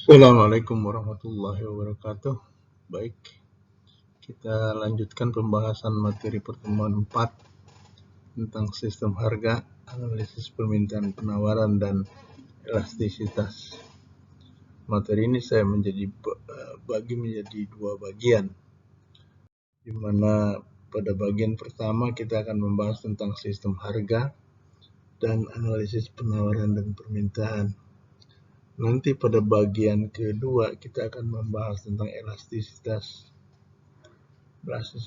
Assalamualaikum warahmatullahi wabarakatuh. Baik, kita lanjutkan pembahasan materi pertemuan 4 tentang sistem harga, analisis permintaan penawaran, dan elastisitas. Materi ini saya bagi menjadi dua bagian, di mana pada bagian pertama kita akan membahas tentang sistem harga dan analisis penawaran dan permintaan. Nanti pada bagian kedua kita akan membahas tentang elastisitas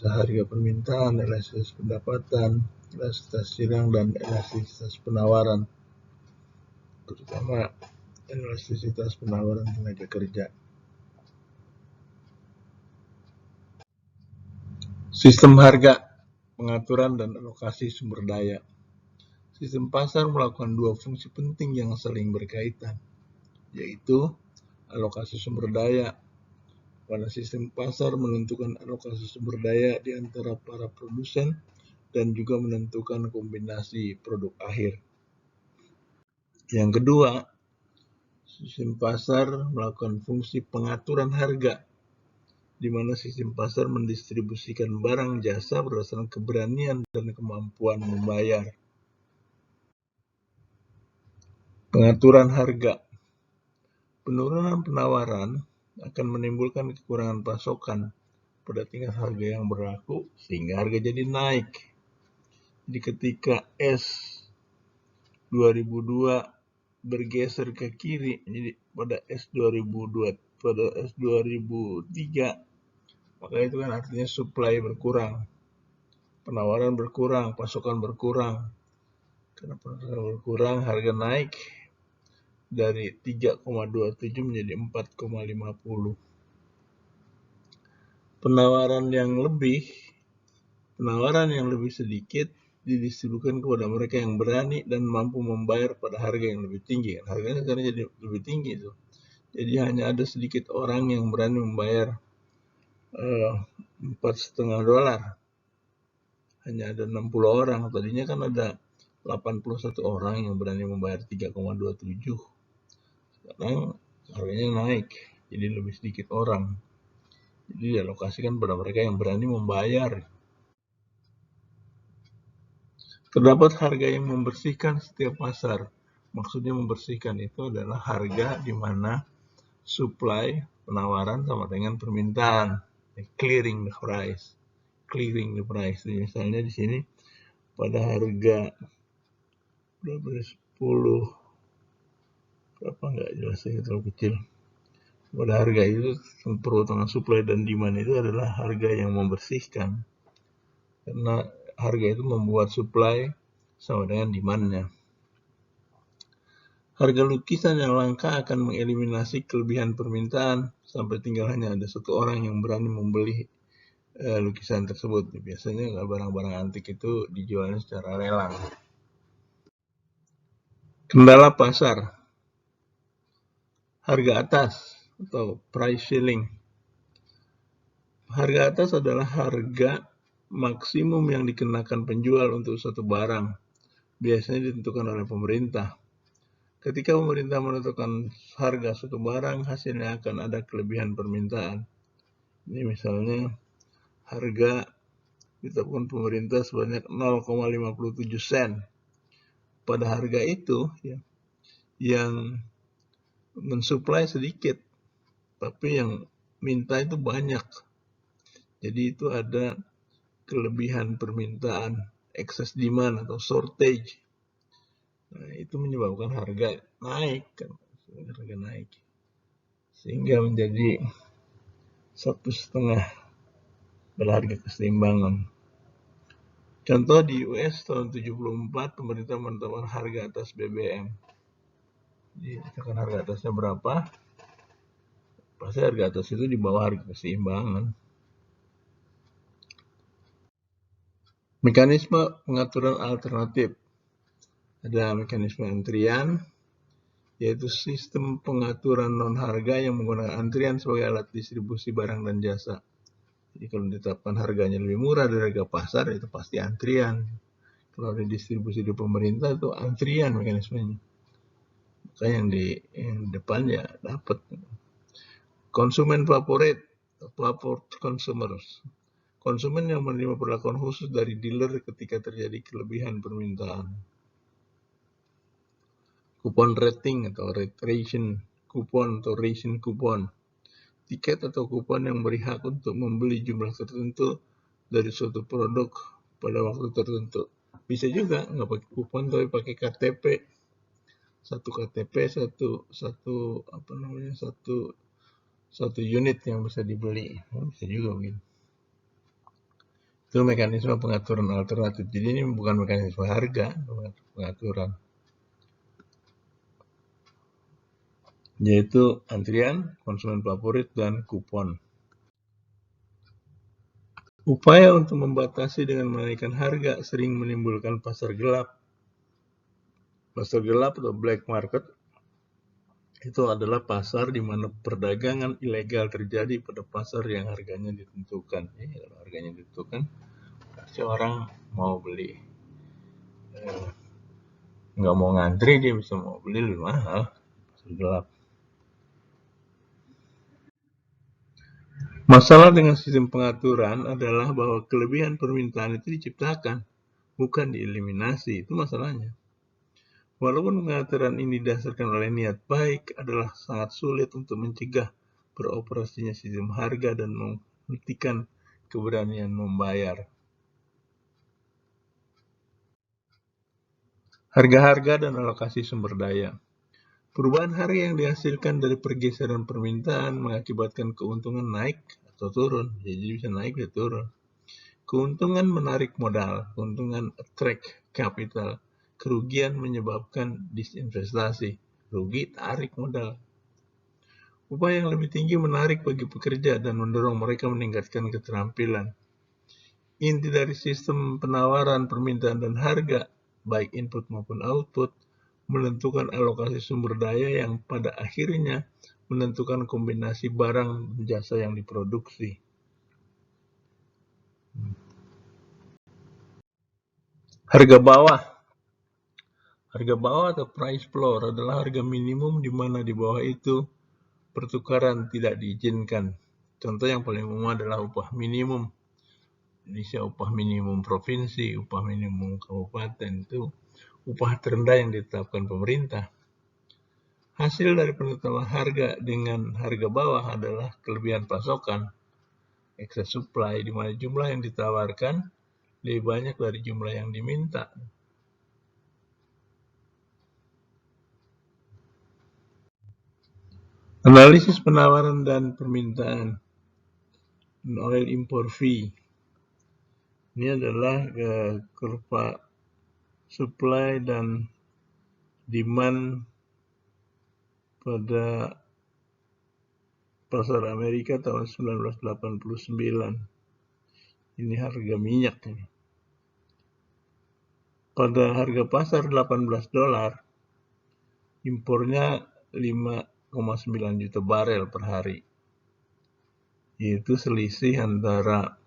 harga permintaan, elastisitas pendapatan, elastisitas silang, dan elastisitas penawaran, terutama elastisitas penawaran tenaga kerja. Sistem harga, pengaturan dan alokasi sumber daya. Sistem pasar melakukan dua fungsi penting yang saling berkaitan, yaitu alokasi sumber daya. Pada sistem pasar menentukan alokasi sumber daya di antara para produsen dan juga menentukan kombinasi produk akhir. Yang kedua, sistem pasar melakukan fungsi pengaturan harga, di mana sistem pasar mendistribusikan barang jasa berdasarkan keberanian dan kemampuan membayar. Pengaturan harga. Penurunan penawaran akan menimbulkan kekurangan pasokan pada tingkat harga yang berlaku sehingga harga jadi naik. Jadi ketika S2002 bergeser ke kiri, jadi pada S2003, maka itu kan artinya supply berkurang, penawaran berkurang, pasokan berkurang. Karena pasokan berkurang, harga naik dari 3,27 menjadi 4,50. Penawaran yang lebih sedikit didistribusikan kepada mereka yang berani dan mampu membayar pada harga yang lebih tinggi. Harganya sekarang jadi lebih tinggi itu. Jadi hanya ada sedikit orang yang berani membayar $4,5. Hanya ada 60 orang. Tadinya kan ada 81 orang yang berani membayar 3,27. Sekarang harganya naik, jadi lebih sedikit orang. Jadi dialokasikan pada mereka yang berani membayar. Terdapat harga yang membersihkan setiap pasar. Maksudnya membersihkan itu adalah harga di mana supply, penawaran sama dengan permintaan. Clearing the price. Misalnya di sini pada harga 10 berapa nggak jelas, terlalu kecil. Pada harga itu peruntungan supply dan demand itu adalah harga yang membersihkan, karena harga itu membuat supply sama dengan demand-nya. Harga lukisan yang langka akan mengeliminasi kelebihan permintaan sampai tinggal hanya ada satu orang yang berani membeli lukisan tersebut. Biasanya barang-barang antik itu dijualnya secara lelang. Kendala pasar. Harga atas atau price ceiling. Harga atas adalah harga maksimum yang dikenakan penjual untuk suatu barang. Biasanya ditentukan oleh pemerintah. Ketika pemerintah menentukan harga suatu barang, hasilnya akan ada kelebihan permintaan. Ini misalnya harga ditetapkan pemerintah sebanyak 0,57 sen. Pada harga itu, yang mensuplai sedikit, tapi yang minta itu banyak. Jadi itu ada kelebihan permintaan, excess demand atau shortage. Nah, itu menyebabkan harga naik, sehingga menjadi 1,5 pada harga keseimbangan. Contoh di US tahun 74 pemerintah menetapkan harga atas BBM. Jadi misalkan harga atasnya berapa, pasti harga atas itu di bawah harga keseimbangan. Mekanisme pengaturan alternatif. Ada mekanisme antrian, yaitu sistem pengaturan non-harga yang menggunakan antrian sebagai alat distribusi barang dan jasa. Jadi kalau ditetapkan harganya lebih murah dari harga pasar, itu pasti antrian. Kalau ada distribusi di pemerintah, itu antrian mekanismenya. Maka yang di depan ya dapat. Konsumen favorit, favored consumers. Konsumen yang menerima perlakuan khusus dari dealer ketika terjadi kelebihan permintaan. Kupon rating atau ration kupon atau ration kupon. Tiket atau kupon yang beri hak untuk membeli jumlah tertentu dari suatu produk pada waktu tertentu. Bisa juga nggak pakai kupon tapi pakai KTP. Satu KTP satu unit yang bisa dibeli. Bisa juga begitu. Itu mekanisme pengaturan alternatif. Jadi ini bukan mekanisme harga, pengaturan. Yaitu antrian, konsumen favorit, dan kupon. Upaya untuk membatasi dengan menaikkan harga sering menimbulkan pasar gelap. Pasar gelap atau black market itu adalah pasar di mana perdagangan ilegal terjadi pada pasar yang harganya ditentukan. Kalau harganya ditentukan, pasti orang mau beli. Nggak mau ngantri, dia bisa mau beli lebih mahal. Pasar gelap. Masalah dengan sistem pengaturan adalah bahwa kelebihan permintaan itu diciptakan, bukan dieliminasi. Itu masalahnya. Walaupun pengaturan ini didasarkan oleh niat baik, adalah sangat sulit untuk mencegah beroperasinya sistem harga dan menghentikan keberanian membayar. Harga-harga dan alokasi sumber daya. Perubahan harga yang dihasilkan dari pergeseran permintaan mengakibatkan keuntungan naik atau turun. Jadi bisa naik dan turun. Keuntungan menarik modal, keuntungan attract capital, kerugian menyebabkan disinvestasi, rugi tarik modal. Upaya yang lebih tinggi menarik bagi pekerja dan mendorong mereka meningkatkan keterampilan. Inti dari sistem penawaran, permintaan, dan harga, baik input maupun output, menentukan alokasi sumber daya yang pada akhirnya menentukan kombinasi barang dan jasa yang diproduksi. Harga bawah. Harga bawah atau price floor adalah harga minimum di mana di bawah itu pertukaran tidak diizinkan. Contoh yang paling umum adalah upah minimum. Indonesia upah minimum provinsi, upah minimum kabupaten itu upah terendah yang ditetapkan pemerintah. Hasil dari penetapan harga dengan harga bawah adalah kelebihan pasokan, excess supply, di mana jumlah yang ditawarkan lebih banyak dari jumlah yang diminta. Analisis penawaran dan permintaan, oil import fee. Ini adalah kurva supply dan demand pada pasar Amerika tahun 1989. Ini harga minyak ini. Pada harga pasar $18, impornya 5,9 juta barel per hari. Yaitu selisih antara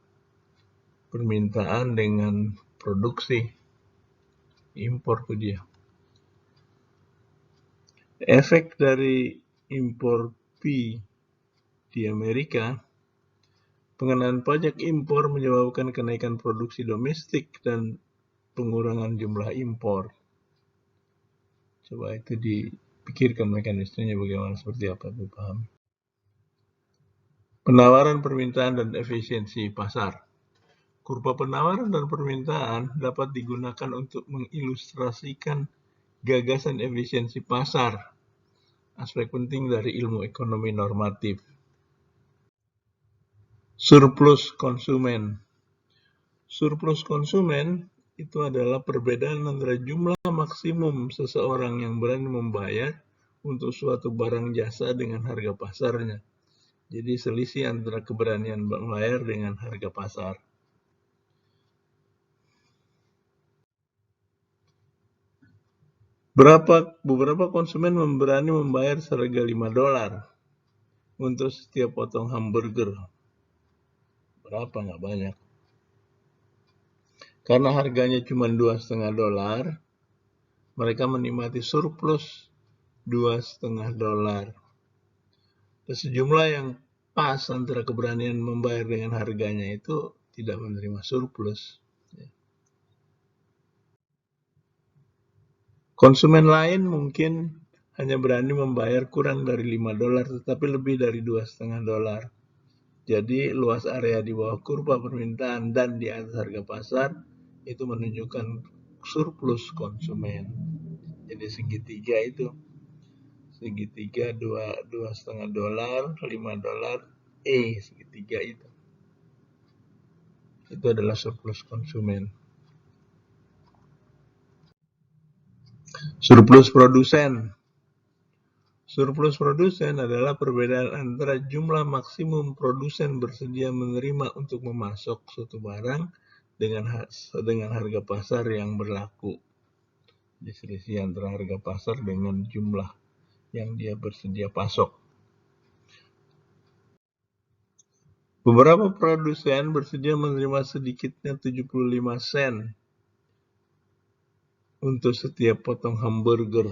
permintaan dengan produksi. Impor ke dia. Efek dari impor fee di Amerika, pengenaan pajak impor menyebabkan kenaikan produksi domestik dan pengurangan jumlah impor. Coba itu dipikirkan mekanismenya bagaimana, seperti apa dipahami. Penawaran, permintaan, dan efisiensi pasar. Kurva penawaran dan permintaan dapat digunakan untuk mengilustrasikan gagasan efisiensi pasar, aspek penting dari ilmu ekonomi normatif. Surplus konsumen. Surplus konsumen itu adalah perbedaan antara jumlah maksimum seseorang yang berani membayar untuk suatu barang jasa dengan harga pasarnya. Jadi selisih antara keberanian membayar dengan harga pasar. Beberapa konsumen berani membayar seharga $5 untuk setiap potong hamburger. Berapa? Nggak banyak. Karena harganya cuma $2,5, mereka menikmati surplus $2,5. Dan sejumlah yang pas antara keberanian membayar dengan harganya itu tidak menerima surplus. Konsumen lain mungkin hanya berani membayar kurang dari $5 tetapi lebih dari $2,5. Jadi luas area di bawah kurva permintaan dan di atas harga pasar itu menunjukkan surplus konsumen. Jadi segitiga itu, segitiga $2,5, $5, segitiga itu adalah surplus konsumen. Surplus produsen. Surplus produsen adalah perbedaan antara jumlah maksimum produsen bersedia menerima untuk memasok suatu barang dengan harga pasar yang berlaku. Jadi selisih antara harga pasar dengan jumlah yang dia bersedia pasok. Beberapa produsen bersedia menerima sedikitnya 75 sen untuk setiap potong hamburger.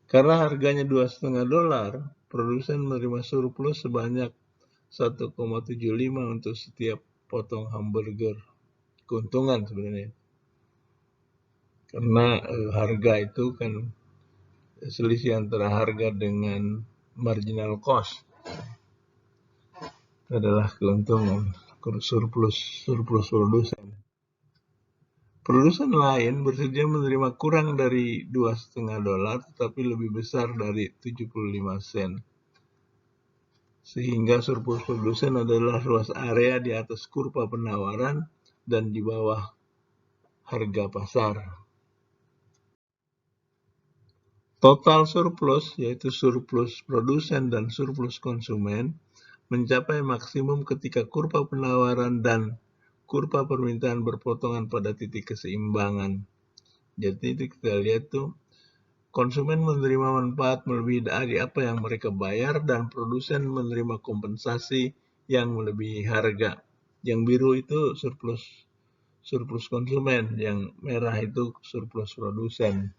Karena harganya $2,5, produsen menerima surplus sebanyak 1,75 untuk setiap potong hamburger. Keuntungan sebenarnya. Karena harga itu kan selisih antara harga dengan marginal cost adalah keuntungan, surplus produsen. Produsen lain bersedia menerima kurang dari $2,5 tetapi lebih besar dari 75 sen. Sehingga surplus produsen adalah luas area di atas kurva penawaran dan di bawah harga pasar. Total surplus, yaitu surplus produsen dan surplus konsumen, mencapai maksimum ketika kurva penawaran dan kurva permintaan berpotongan pada titik keseimbangan. Jadi itu kita lihat tuh, konsumen menerima manfaat melebihi dari apa yang mereka bayar dan produsen menerima kompensasi yang melebihi harga. Yang biru itu surplus konsumen, yang merah itu surplus produsen.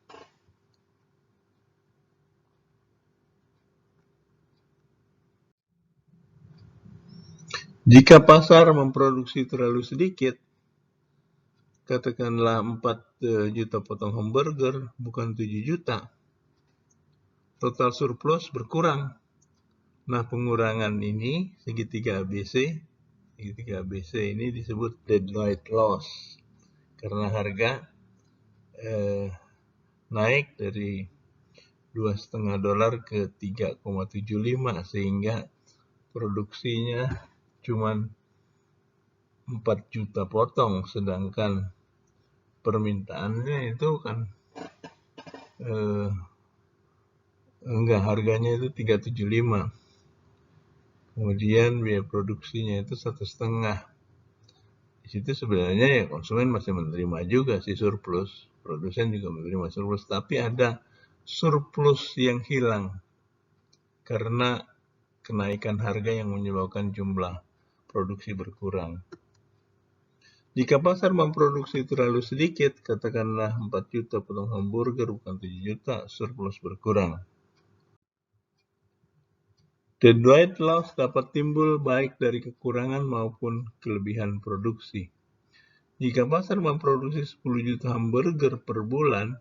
Jika pasar memproduksi terlalu sedikit, katakanlah 4 juta potong hamburger, bukan 7 juta, total surplus berkurang. Nah, pengurangan ini segitiga ABC ini disebut deadweight loss karena harga naik dari $2,5 ke 3,75 sehingga produksinya cuma 4 juta potong, sedangkan permintaannya itu kan harganya itu 375. Kemudian biaya produksinya itu 1,5. Di situ sebenarnya ya konsumen masih menerima juga sih surplus, produsen juga menerima surplus, tapi ada surplus yang hilang karena kenaikan harga yang menyebabkan jumlah produksi berkurang. Jika pasar memproduksi terlalu sedikit, katakanlah 4 juta potong hamburger bukan 7 juta, surplus berkurang. Deadweight loss dapat timbul baik dari kekurangan maupun kelebihan produksi. Jika pasar memproduksi 10 juta hamburger per bulan,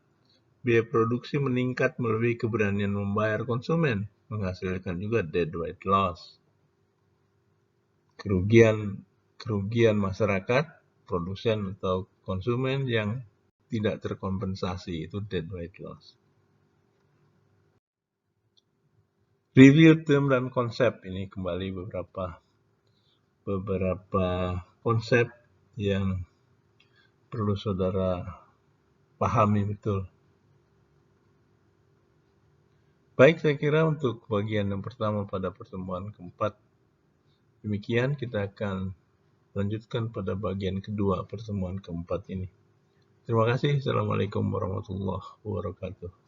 biaya produksi meningkat melebihi keberanian membayar konsumen, menghasilkan juga deadweight loss. Kerugian masyarakat, produsen atau konsumen yang tidak terkompensasi, itu deadweight loss. Review term dan konsep, ini kembali beberapa konsep yang perlu saudara pahami betul. Baik, saya kira untuk bagian yang pertama pada pertemuan keempat demikian, kita akan lanjutkan pada bagian kedua pertemuan keempat ini. Terima kasih. Assalamualaikum warahmatullahi wabarakatuh.